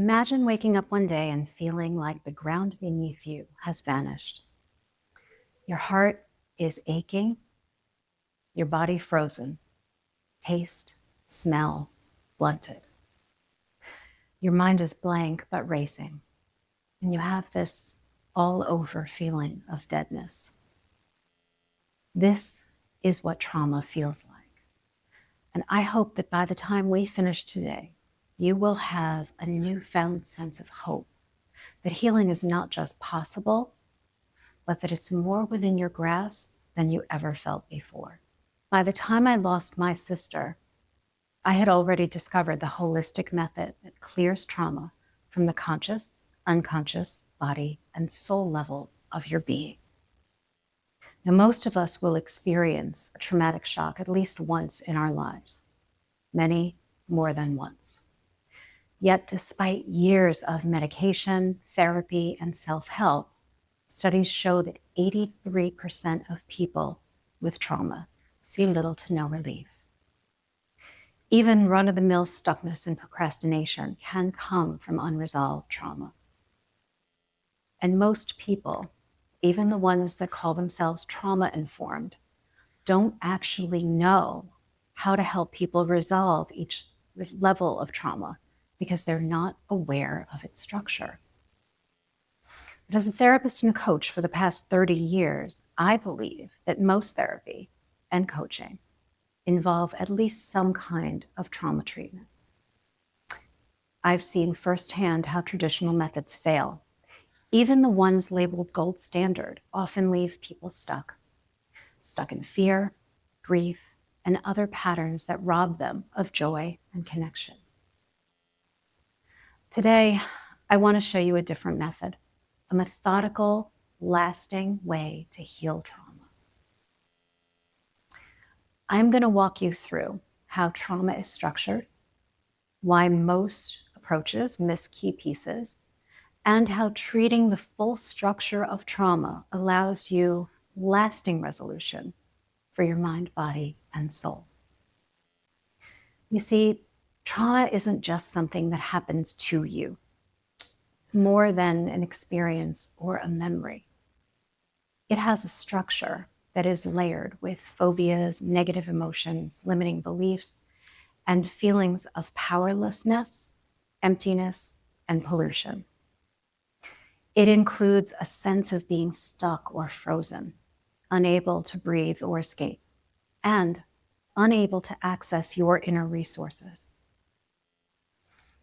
Imagine waking up one day and feeling like the ground beneath you has vanished. Your heart is aching, your body frozen, taste, smell blunted. Your mind is blank but racing, and you have this all over feeling of deadness. This is what trauma feels like. And I hope that by the time we finish today, you will have a newfound sense of hope that healing is not just possible, but that it's more within your grasp than you ever felt before. By the time I lost my sister, I had already discovered the holistic method that clears trauma from the conscious, unconscious, body, and soul levels of your being. Now, most of us will experience a traumatic shock at least once in our lives, many more than once. Yet, despite years of medication, therapy, and self-help, studies show that 83% of people with trauma see little to no relief. Even run-of-the-mill stuckness and procrastination can come from unresolved trauma. And most people, even the ones that call themselves trauma-informed, don't actually know how to help people resolve each level of trauma because they're not aware of its structure. But as a therapist and coach for the past 30 years, I believe that most therapy and coaching involve at least some kind of trauma treatment. I've seen firsthand how traditional methods fail. Even the ones labeled gold standard often leave people stuck in fear, grief, and other patterns that rob them of joy and connection. Today, I want to show you a different method, a methodical, lasting way to heal trauma. I'm going to walk you through how trauma is structured, why most approaches miss key pieces, and how treating the full structure of trauma allows you lasting resolution for your mind, body, and soul. You see, trauma isn't just something that happens to you. It's more than an experience or a memory. It has a structure that is layered with phobias, negative emotions, limiting beliefs, and feelings of powerlessness, emptiness, and pollution. It includes a sense of being stuck or frozen, unable to breathe or escape, and unable to access your inner resources.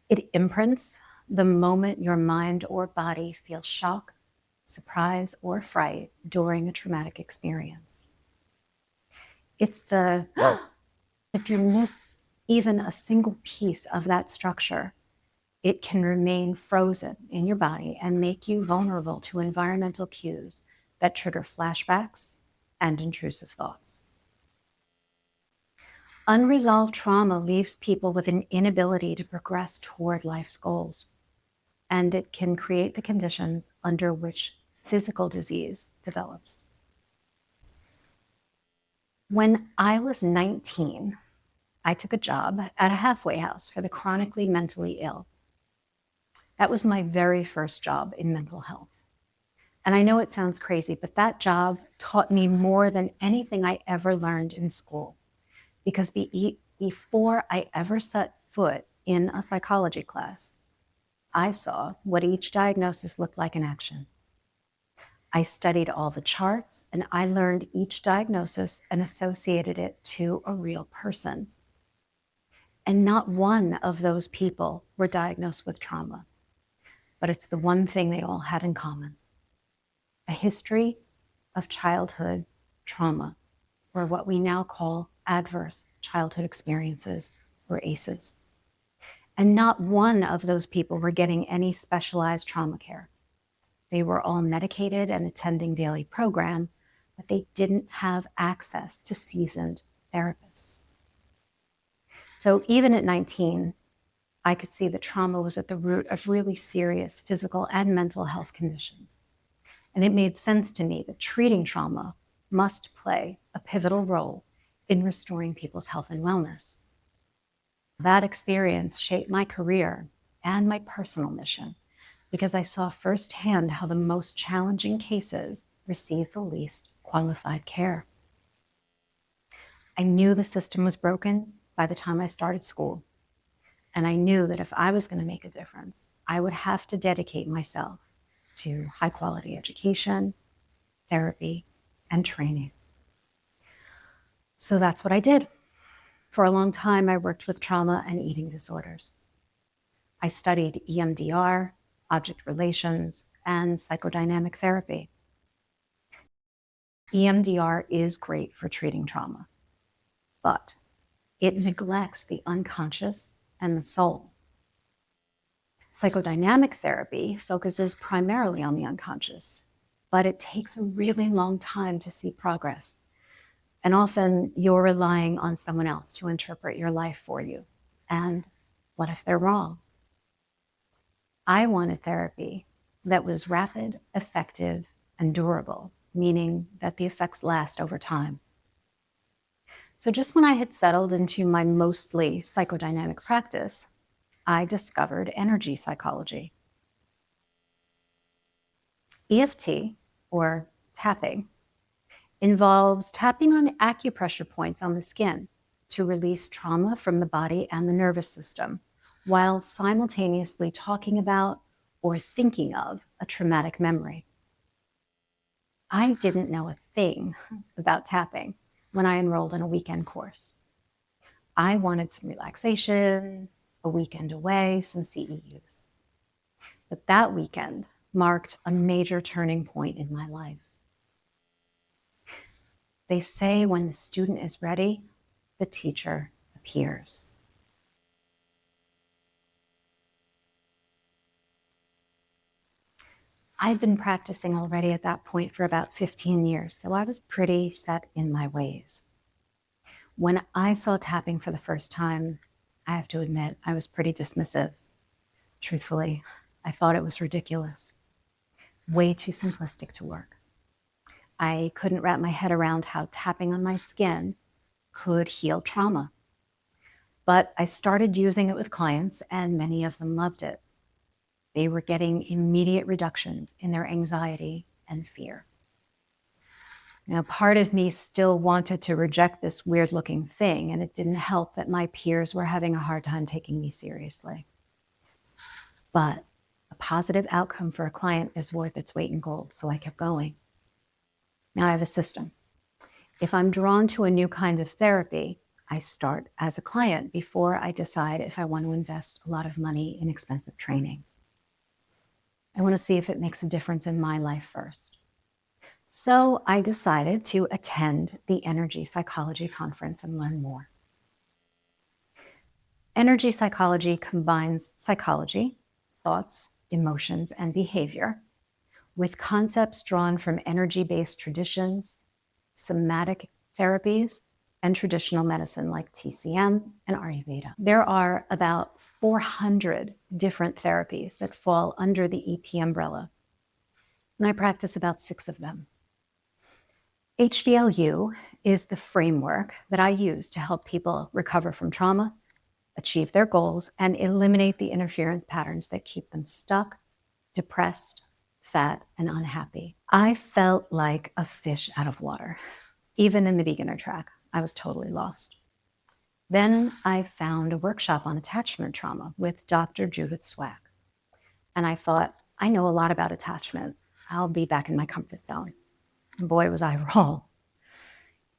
It imprints the moment your mind or body feels shock, surprise, or fright during a traumatic experience. It's the, if you miss even a single piece of that structure, it can remain frozen in your body and make you vulnerable to environmental cues that trigger flashbacks and intrusive thoughts. Unresolved trauma leaves people with an inability to progress toward life's goals, and it can create the conditions under which physical disease develops. When I was 19, I took a job at a halfway house for the chronically mentally ill. That was my very first job in mental health. And I know it sounds crazy, but that job taught me more than anything I ever learned in school. Because before I ever set foot in a psychology class, I saw what each diagnosis looked like in action. I studied all the charts, and I learned each diagnosis and associated it to a real person. And not one of those people were diagnosed with trauma. But it's the one thing they all had in common: a history of childhood trauma, or what we now call adverse childhood experiences, or ACEs. And not one of those people were getting any specialized trauma care. They were all medicated and attending daily program, but they didn't have access to seasoned therapists. So even at 19, I could see that trauma was at the root of really serious physical and mental health conditions. And it made sense to me that treating trauma must play a pivotal role in restoring people's health and wellness. That experience shaped my career and my personal mission, because I saw firsthand how the most challenging cases receive the least qualified care. I knew the system was broken by the time I started school, and I knew that if I was going to make a difference, I would have to dedicate myself to high quality education, therapy, and training. So that's what I did. For a long time, I worked with trauma and eating disorders. I studied EMDR, object relations, and psychodynamic therapy. EMDR is great for treating trauma, but it neglects the unconscious and the soul. Psychodynamic therapy focuses primarily on the unconscious, but it takes a really long time to see progress. And often you're relying on someone else to interpret your life for you. And what if they're wrong? I wanted therapy that was rapid, effective, and durable, meaning that the effects last over time. So just when I had settled into my mostly psychodynamic practice, I discovered energy psychology. EFT, or tapping, involves tapping on acupressure points on the skin to release trauma from the body and the nervous system, while simultaneously talking about or thinking of a traumatic memory. I didn't know a thing about tapping when I enrolled in a weekend course. I wanted some relaxation, a weekend away, some CEUs. But that weekend marked a major turning point in my life. They say when the student is ready, the teacher appears. I'd been practicing already at that point for about 15 years, so I was pretty set in my ways. When I saw tapping for the first time, I have to admit, I was pretty dismissive. Truthfully, I thought it was ridiculous, way too simplistic to work. I couldn't wrap my head around how tapping on my skin could heal trauma. But I started using it with clients, and many of them loved it. They were getting immediate reductions in their anxiety and fear. Now, part of me still wanted to reject this weird-looking thing, and it didn't help that my peers were having a hard time taking me seriously. But a positive outcome for a client is worth its weight in gold, so I kept going. Now I have a system. If I'm drawn to a new kind of therapy, I start as a client before I decide if I want to invest a lot of money in expensive training. I want to see if it makes a difference in my life first. So I decided to attend the Energy Psychology Conference and learn more. Energy psychology combines psychology, thoughts, emotions, and behavior with concepts drawn from energy-based traditions, somatic therapies, and traditional medicine like TCM and Ayurveda. There are about 400 different therapies that fall under the EP umbrella, and I practice about 6 of them. HBLU is the framework that I use to help people recover from trauma, achieve their goals, and eliminate the interference patterns that keep them stuck, depressed, fat, and unhappy. I felt like a fish out of water. Even in the beginner track, I was totally lost. Then I found a workshop on attachment trauma with Dr. Judith Swack. And I thought, I know a lot about attachment. I'll be back in my comfort zone. And boy, was I wrong.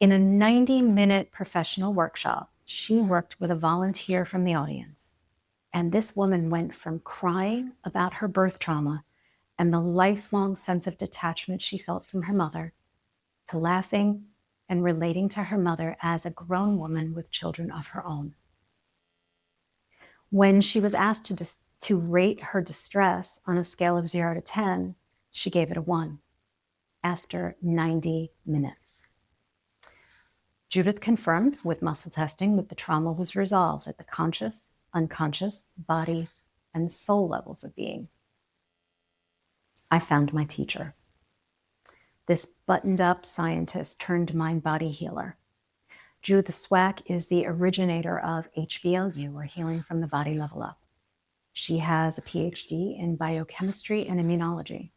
In a 90-minute professional workshop, she worked with a volunteer from the audience. And this woman went from crying about her birth trauma and the lifelong sense of detachment she felt from her mother to laughing and relating to her mother as a grown woman with children of her own. When she was asked to rate her distress on a scale of 0 to 10, she gave it a 1 after 90 minutes. Judith confirmed with muscle testing that the trauma was resolved at the conscious, unconscious, body, and soul levels of being. I found my teacher. This buttoned-up scientist turned mind-body healer. Judith Swack is the originator of HBLU, or Healing from the Body Level Up. She has a PhD in biochemistry and immunology,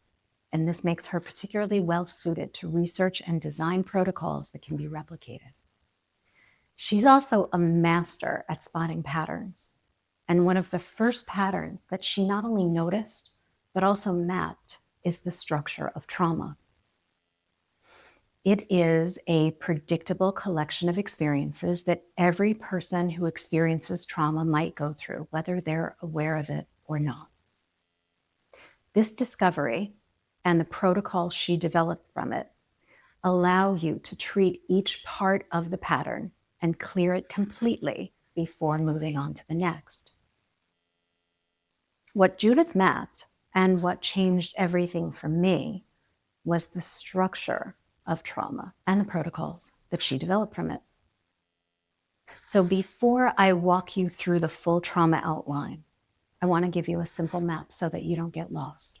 and this makes her particularly well suited to research and design protocols that can be replicated. She's also a master at spotting patterns. And one of the first patterns that she not only noticed, but also mapped is the structure of trauma. It is a predictable collection of experiences that every person who experiences trauma might go through, whether they're aware of it or not. This discovery and the protocol she developed from it allow you to treat each part of the pattern and clear it completely before moving on to the next. What Judith mapped and what changed everything for me was the structure of trauma and the protocols that she developed from it. So before I walk you through the full trauma outline, I want to give you a simple map so that you don't get lost.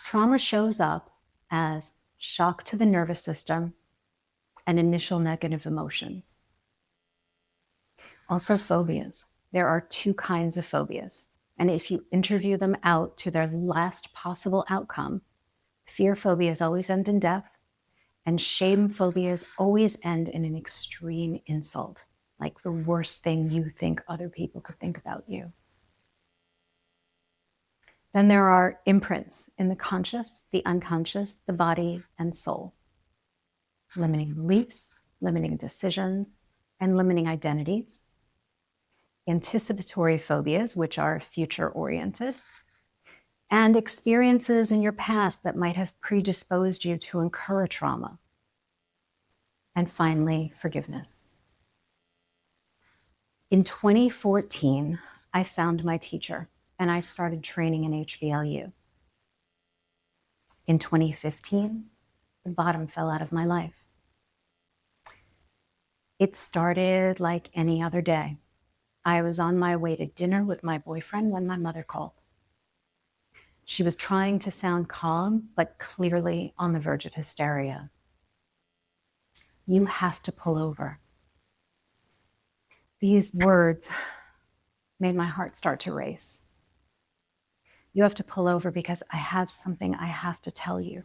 Trauma shows up as shock to the nervous system and initial negative emotions. Also phobias. There are two kinds of phobias. And if you interview them out to their last possible outcome, fear phobias always end in death, and shame phobias always end in an extreme insult, like the worst thing you think other people could think about you. Then there are imprints in the conscious, the unconscious, the body, and soul. Limiting beliefs, limiting decisions, and limiting identities. Anticipatory phobias, which are future-oriented, and experiences in your past that might have predisposed you to incur a trauma. And finally, forgiveness. In 2014, I found my teacher and I started training in HBLU. In 2015, the bottom fell out of my life. It started like any other day. I was on my way to dinner with my boyfriend when my mother called. She was trying to sound calm, but clearly on the verge of hysteria. You have to pull over. These words made my heart start to race. You have to pull over because I have something I have to tell you.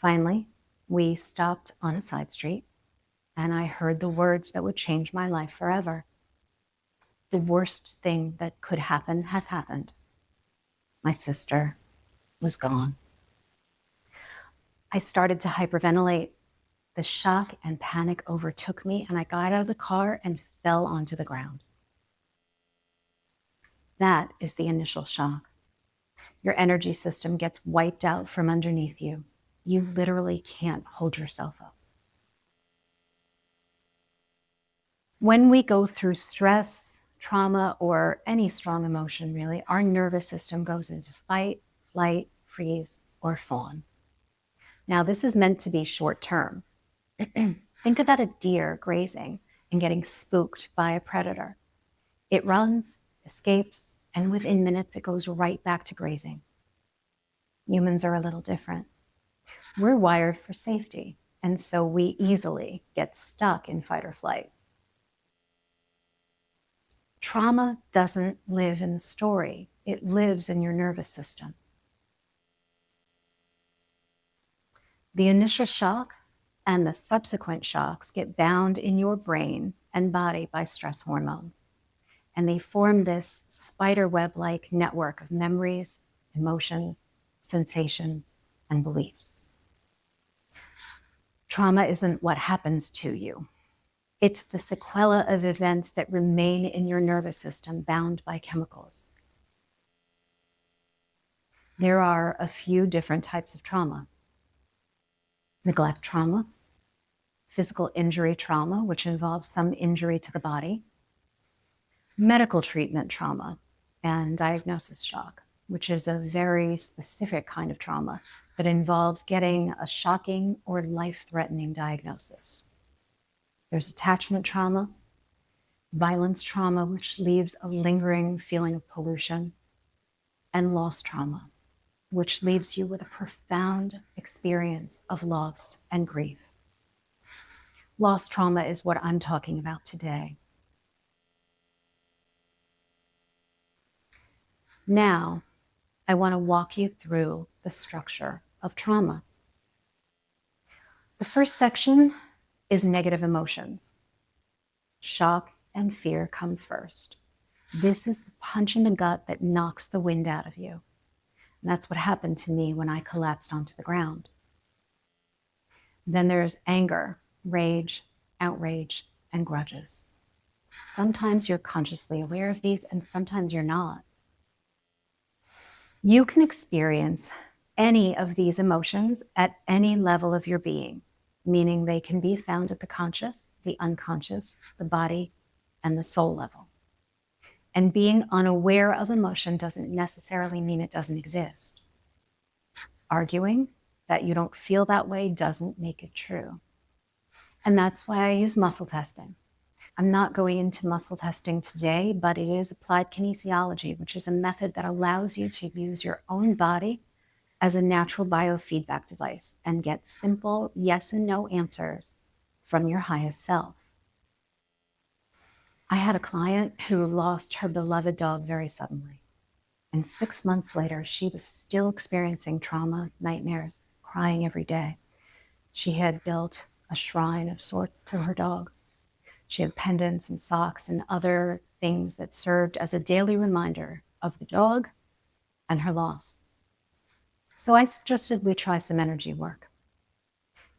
Finally, we stopped on a side street and I heard the words that would change my life forever. The worst thing that could happen has happened. My sister was gone. I started to hyperventilate. The shock and panic overtook me, and I got out of the car and fell onto the ground. That is the initial shock. Your energy system gets wiped out from underneath you. You literally can't hold yourself up. When we go through stress, trauma, or any strong emotion, really, our nervous system goes into fight, flight, freeze, or fawn. Now, this is meant to be short term. Think about a deer grazing and getting spooked by a predator. It runs, escapes, and within minutes it goes right back to grazing. Humans are a little different. We're wired for safety, and so we easily get stuck in fight or flight. Trauma doesn't live in the story. It lives in your nervous system. The initial shock and the subsequent shocks get bound in your brain and body by stress hormones. And they form this spider web-like network of memories, emotions, sensations, and beliefs. Trauma isn't what happens to you. It's the sequela of events that remain in your nervous system bound by chemicals. There are a few different types of trauma. Neglect trauma, physical injury trauma, which involves some injury to the body, medical treatment trauma, and diagnosis shock, which is a very specific kind of trauma that involves getting a shocking or life-threatening diagnosis. There's attachment trauma, violence trauma, which leaves a lingering feeling of pollution, and loss trauma, which leaves you with a profound experience of loss and grief. Loss trauma is what I'm talking about today. Now, I want to walk you through the structure of trauma. The first section is negative emotions. Shock and fear come first. This is the punch in the gut that knocks the wind out of you. And that's what happened to me when I collapsed onto the ground. Then there's anger, rage, outrage, and grudges. Sometimes you're consciously aware of these, and sometimes you're not. You can experience any of these emotions at any level of your being, meaning they can be found at the conscious, the unconscious, the body, and the soul level. And being unaware of emotion doesn't necessarily mean it doesn't exist. Arguing that you don't feel that way doesn't make it true. And that's why I use muscle testing. I'm not going into muscle testing today, but it is applied kinesiology, which is a method that allows you to use your own body as a natural biofeedback device and get simple yes and no answers from your highest self. I had a client who lost her beloved dog very suddenly. And 6 months later, she was still experiencing trauma, nightmares, crying every day. She had built a shrine of sorts to her dog. She had pendants and socks and other things that served as a daily reminder of the dog and her loss. So I suggested we try some energy work.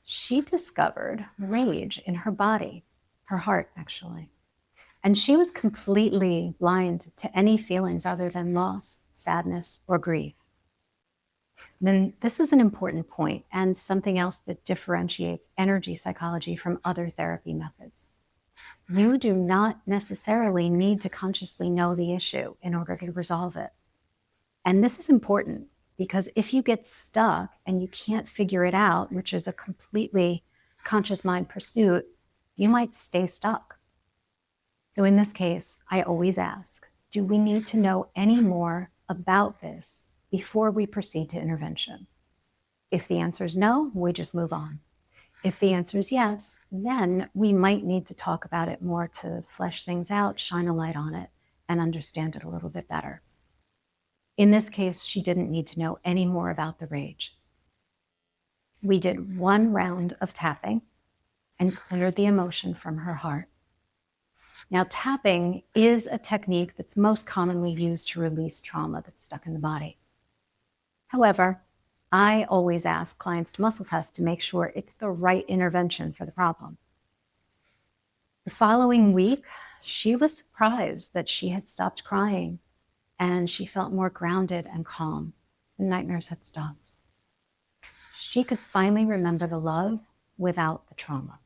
She discovered rage in her body, her heart actually. And she was completely blind to any feelings other than loss, sadness, or grief. Then this is an important point and something else that differentiates energy psychology from other therapy methods. You do not necessarily need to consciously know the issue in order to resolve it. And this is important because if you get stuck and you can't figure it out, which is a completely conscious mind pursuit, you might stay stuck. So in this case, I always ask, do we need to know any more about this before we proceed to intervention? If the answer is no, we just move on. If the answer is yes, then we might need to talk about it more to flesh things out, shine a light on it, and understand it a little bit better. In this case, she didn't need to know any more about the rage. We did 1 round of tapping and cleared the emotion from her heart. Now, tapping is a technique that's most commonly used to release trauma that's stuck in the body. However, I always ask clients to muscle test to make sure it's the right intervention for the problem. The following week, she was surprised that she had stopped crying and she felt more grounded and calm. The nightmares had stopped. She could finally remember the love without the trauma.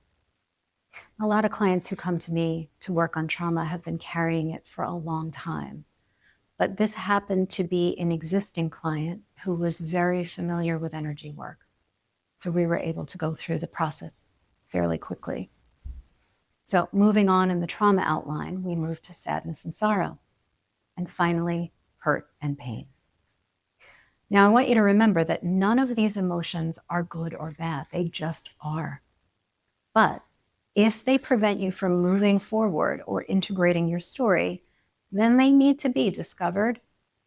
A lot of clients who come to me to work on trauma have been carrying it for a long time. But this happened to be an existing client who was very familiar with energy work. So we were able to go through the process fairly quickly. So moving on in the trauma outline, we moved to sadness and sorrow, and finally, hurt and pain. Now, I want you to remember that none of these emotions are good or bad. They just are. But if they prevent you from moving forward or integrating your story, then they need to be discovered,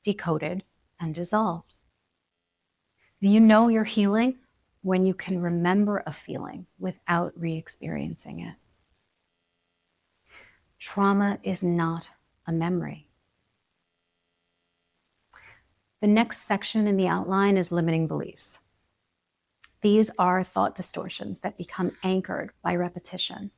decoded, and dissolved. You know you're healing when you can remember a feeling without re-experiencing it. Trauma is not a memory. The next section in the outline is limiting beliefs. These are thought distortions that become anchored by repetition.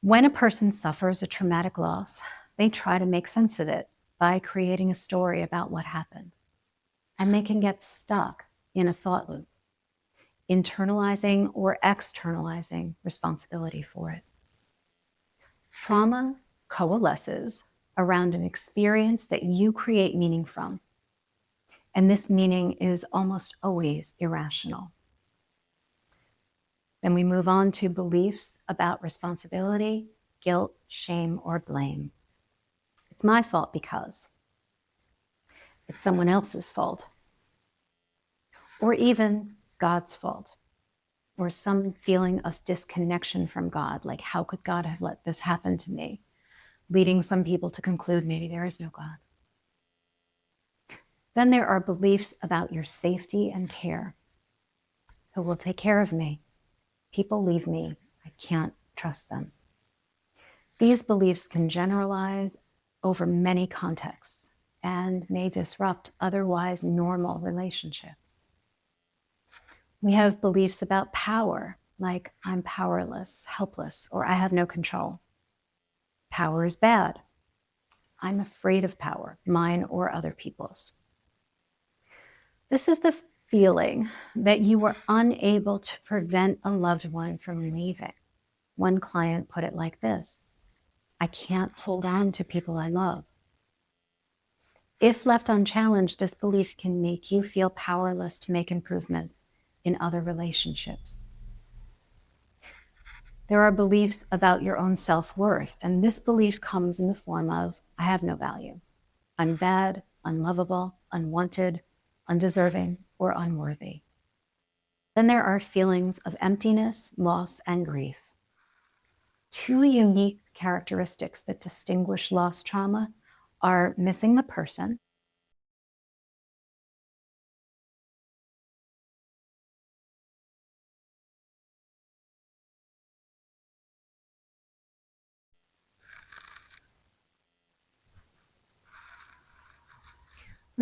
When a person suffers a traumatic loss, they try to make sense of it by creating a story about what happened. And they can get stuck in a thought loop, internalizing or externalizing responsibility for it. Trauma coalesces around an experience that you create meaning from. And this meaning is almost always irrational. Then we move on to beliefs about responsibility, guilt, shame, or blame. It's my fault because. It's someone else's fault. Or even God's fault. Or some feeling of disconnection from God, like how could God have let this happen to me? leading some people to conclude maybe there is no God. Then there are beliefs about your safety and care. Who will take care of me? People leave me. I can't trust them. These beliefs can generalize over many contexts and may disrupt otherwise normal relationships. We have beliefs about power, like I'm powerless, helpless, or I have no control. Power is bad. I'm afraid of power, mine or other people's. This is the feeling that you were unable to prevent a loved one from leaving. One client put it like this: I can't hold on to people I love. If left unchallenged, this belief can make you feel powerless to make improvements in other relationships. There are beliefs about your own self-worth, and this belief comes in the form of, I have no value. I'm bad, unlovable, unwanted, undeserving, or unworthy. Then there are feelings of emptiness, loss, and grief. Two unique characteristics that distinguish loss trauma are missing the person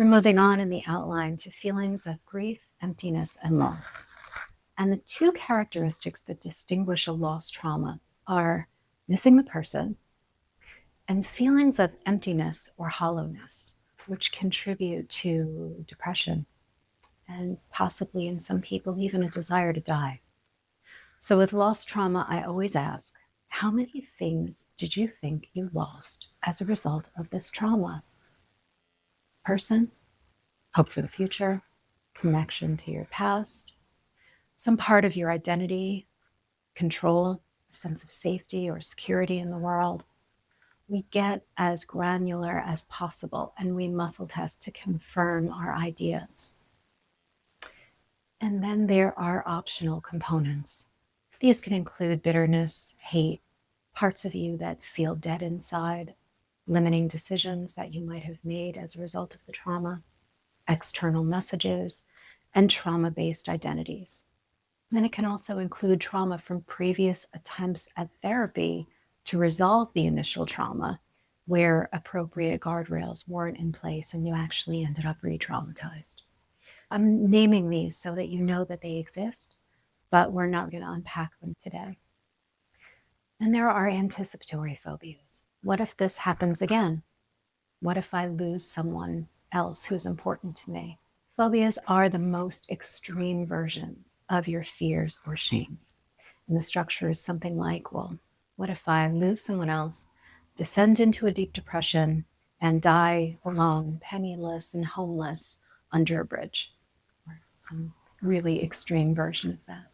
We're moving on in the outline to feelings of grief, emptiness, and loss. And the two characteristics that distinguish a loss trauma are missing the person and feelings of emptiness or hollowness, which contribute to depression and possibly in some people even a desire to die. So with loss trauma, I always ask, how many things did you think you lost as a result of this trauma? Person, hope for the future, connection to your past, some part of your identity, control, a sense of safety or security in the world. We get as granular as possible and we muscle test to confirm our ideas. And then there are optional components. These can include bitterness, hate, parts of you that feel dead inside, limiting decisions that you might have made as a result of the trauma, external messages, and trauma-based identities. Then it can also include trauma from previous attempts at therapy to resolve the initial trauma, where appropriate guardrails weren't in place and you actually ended up re-traumatized. I'm naming these so that you know that they exist, but we're not going to unpack them today. And there are anticipatory phobias. What if this happens again? What if I lose someone else who's important to me? Phobias are the most extreme versions of your fears or shames. And the structure is something like, well, what if I lose someone else, descend into a deep depression, and die alone, penniless and homeless under a bridge? Or some really extreme version of that.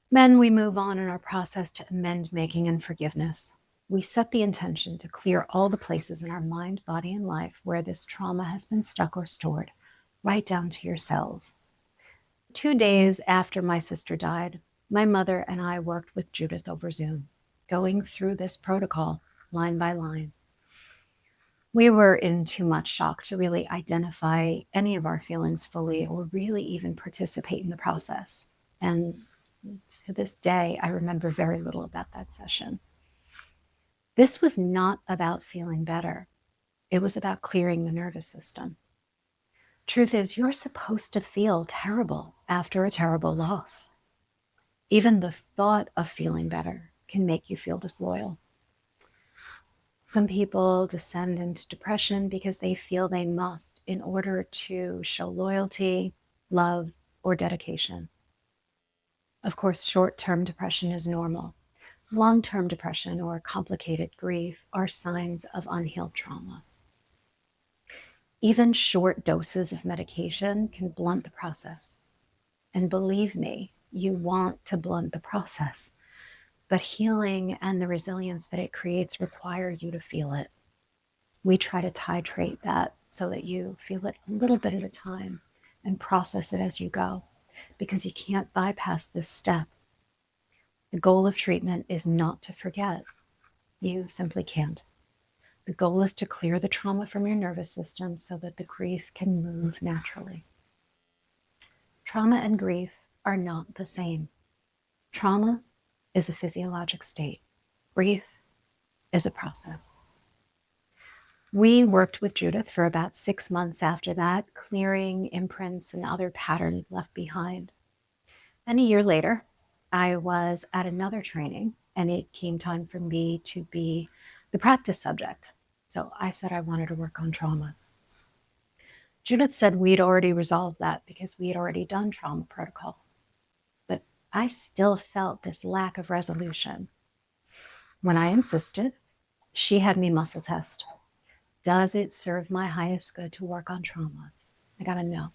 Then we move on in our process to amend, making, and forgiveness. We set the intention to clear all the places in our mind, body, and life where this trauma has been stuck or stored, right down to your cells. 2 days after my sister died, my mother and I worked with Judith over Zoom, going through this protocol line by line. We were in too much shock to really identify any of our feelings fully or really even participate in the process. And to this day, I remember very little about that session. This was not about feeling better. It was about clearing the nervous system. Truth is, you're supposed to feel terrible after a terrible loss. Even the thought of feeling better can make you feel disloyal. Some people descend into depression because they feel they must in order to show loyalty, love, or dedication. Of course, short-term depression is normal. Long-term depression or complicated grief are signs of unhealed trauma. Even short doses of medication can blunt the process. And believe me, you want to blunt the process. But healing and the resilience that it creates require you to feel it. We try to titrate that so that you feel it a little bit at a time and process it as you go, because you can't bypass this step. The goal of treatment is not to forget. You simply can't. The goal is to clear the trauma from your nervous system so that the grief can move naturally. Trauma and grief are not the same. Trauma is a physiologic state. Grief is a process. We worked with Judith for about 6 months after that, clearing imprints and other patterns left behind. Then a year later, I was at another training, and it came time for me to be the practice subject. So I said I wanted to work on trauma. Judith said we'd already resolved that because we had already done trauma protocol. But I still felt this lack of resolution. When I insisted, she had me muscle test. Does it serve my highest good to work on trauma? I gotta know.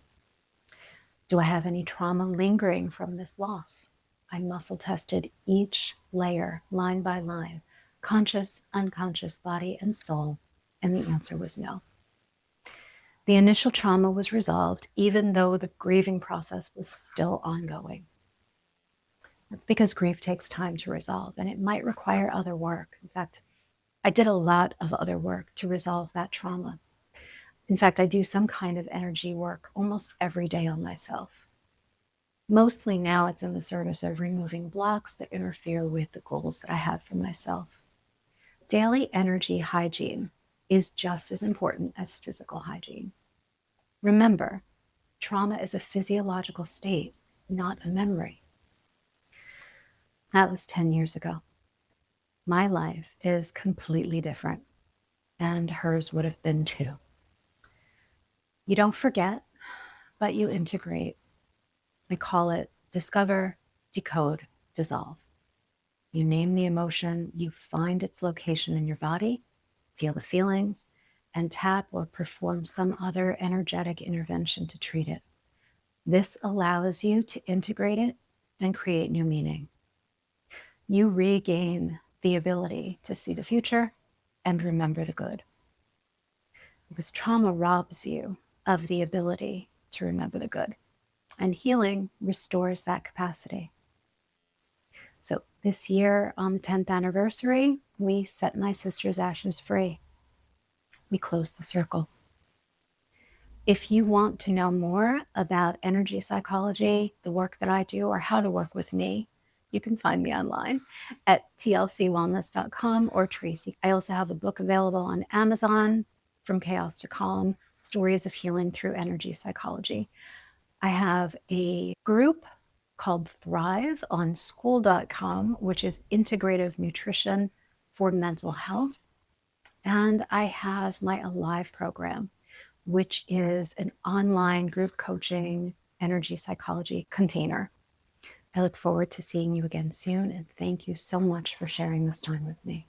Do I have any trauma lingering from this loss? I muscle tested each layer, line by line, conscious, unconscious, body, and soul, and the answer was no. The initial trauma was resolved, even though the grieving process was still ongoing. That's because grief takes time to resolve, and it might require other work. In fact, I did a lot of other work to resolve that trauma. In fact, I do some kind of energy work almost every day on myself. Mostly now it's in the service of removing blocks that interfere with the goals that I have for myself. Daily energy hygiene is just as important as physical hygiene. Remember, trauma is a physiological state, not a memory. That was 10 years ago. My life is completely different, and hers would have been too. You don't forget, but you integrate. We call it discover, decode, dissolve. You name the emotion, you find its location in your body, feel the feelings, and tap or perform some other energetic intervention to treat it. This allows you to integrate it and create new meaning. You regain the ability to see the future and remember the good. Because trauma robs you of the ability to remember the good, and healing restores that capacity. So this year, on the 10th anniversary, we set my sister's ashes free. We closed the circle. If you want to know more about energy psychology, the work that I do, or how to work with me, you can find me online at tlcwellness.com or Tracey. I also have a book available on Amazon, From Chaos to Calm, Stories of Healing Through Energy Psychology. I have a group called Thrive on school.com, which is integrative nutrition for mental health. And I have my Alive program, which is an online group coaching energy psychology container. I look forward to seeing you again soon, and thank you so much for sharing this time with me.